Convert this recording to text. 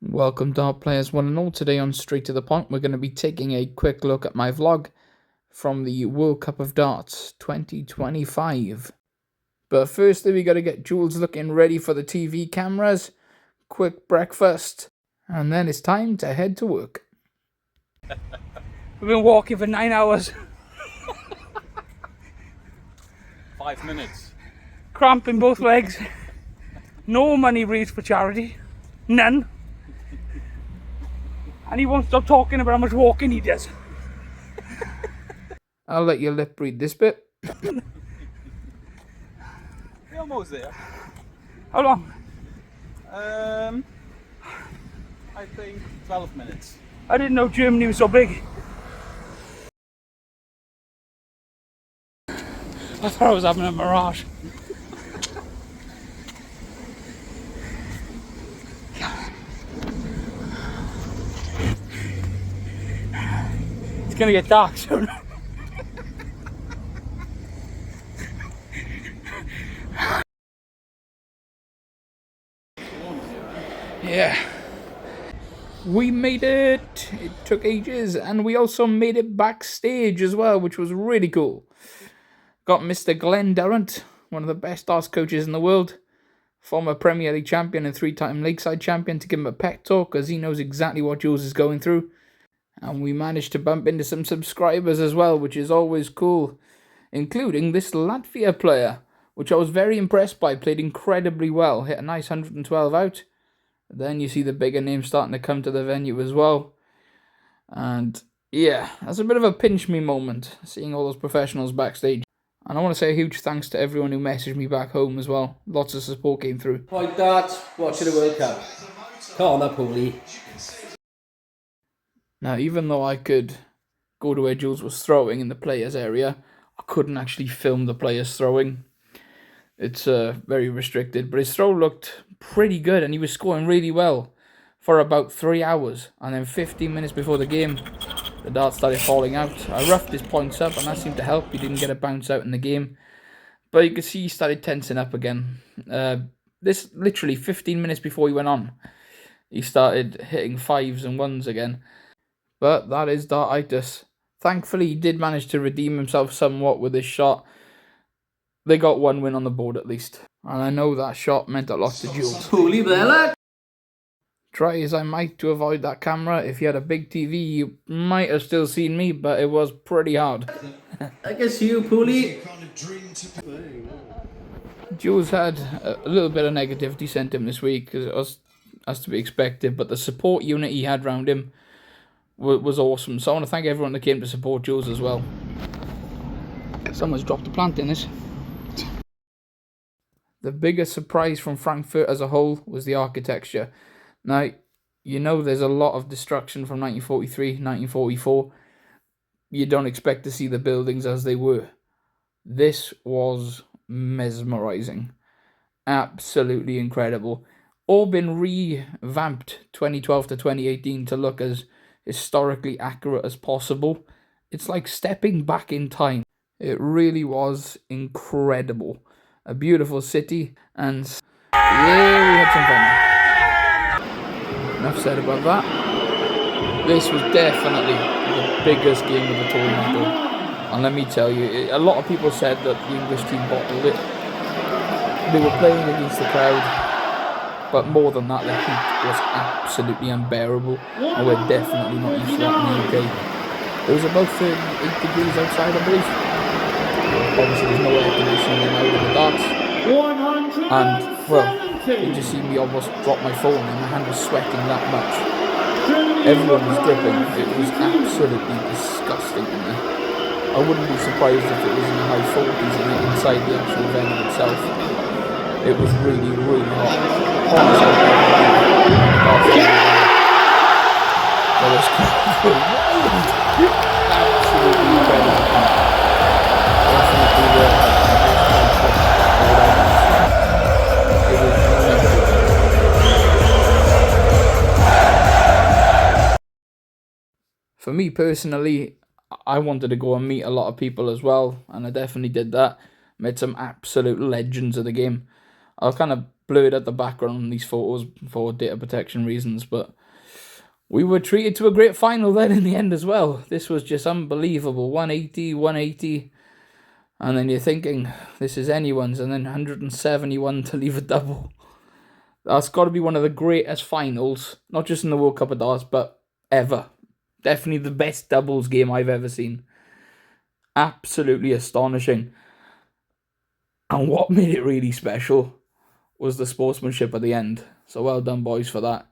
Welcome Dart Players 1 and all. Today on Straight to the Point we're going to be taking a quick look at my vlog from the World Cup of Darts 2025. But firstly we got to get Jules looking ready for the TV cameras, quick breakfast, and then it's time to head to work. We've been walking for 9 hours. 5 minutes. Cramp in both legs. No money raised for charity. None. And he won't stop talking about how much walking he does. I'll let you lip read this bit. We're almost there. How long? I think 12 minutes. I didn't know Germany was so big. I thought I was having a mirage. It's gonna get dark soon. Yeah. We made it! It took ages, and we also made it backstage as well, which was really cool. Got Mr. Glenn Durrant, one of the best darts coaches in the world, former Premier League champion and 3-time Lakeside champion, to give him a pep talk, as he knows exactly what Jules is going through. And we managed to bump into some subscribers as well, which is always cool, including this Latvia player, which I was very impressed by. Played incredibly well, hit a nice 112 out. Then you see the bigger names starting to come to the venue as well. And yeah, that's a bit of a pinch me moment, seeing all those professionals backstage. And I want to say a huge thanks to everyone who messaged me back home as well. Lots of support came through. Point darts, watching the World Cup. Come on up, Paulie. Now, even though I could go to where Jules was throwing in the players area, I couldn't actually film the players throwing. It's very restricted, but his throw looked pretty good and he was scoring really well for about 3 hours. And then 15 minutes before the game, the darts started falling out. I roughed his points up and that seemed to help. He didn't get a bounce out in the game. But you could see he started tensing up again. This literally 15 minutes before he went on, he started hitting 5s and 1s again. But that is dartitis. Thankfully, he did manage to redeem himself somewhat with his shot. They got one win on the board at least. And I know that shot meant a lot to Jules. Paulie there. Try as I might to avoid that camera, if you had a big TV, you might have still seen me, but it was pretty hard. I guess you, Paulie. Jules had a little bit of negativity sent him this week, because it was as to be expected, but the support unit he had around him was awesome. So I want to thank everyone that came to support Jules as well. Someone's dropped a plant in this. The biggest surprise from Frankfurt as a whole was the architecture. Now, you know there's a lot of destruction from 1943, 1944. You don't expect to see the buildings as they were. This was mesmerizing. Absolutely incredible. All been revamped 2012 to 2018 to look as historically accurate as possible. It's like stepping back in time. It really was incredible. A beautiful city, and yeah, we had some fun. Enough said about that. This was definitely the biggest game of the tournament though. And let me tell you, a lot of people said that the English team bottled it. They were playing against the crowd, but more than that, the heat was absolutely unbearable, and we're definitely not used to that in the UK. It was about 38 degrees outside, I believe. Obviously there's no air conditioning now with the darts. And, well, you just see me almost drop my phone and my hand was sweating that much. Everyone was dripping. It was absolutely disgusting in there. I wouldn't be surprised if it was in the high 40s inside the actual venue itself. It was really, really hot. Honestly, that was absolutely incredible. For me personally, I wanted to go and meet a lot of people as well, and I definitely did that. Met some absolute legends of the game. I'll kind of blurred at the background in these photos for data protection reasons, but we were treated to a great final then in the end as well. This was just unbelievable. 180, 180. And then you're thinking, this is anyone's. And then 171 to leave a double. That's got to be one of the greatest finals. Not just in the World Cup of Darts, but ever. Definitely the best doubles game I've ever seen. Absolutely astonishing. And what made it really special was the sportsmanship at the end. So well done, boys, for that.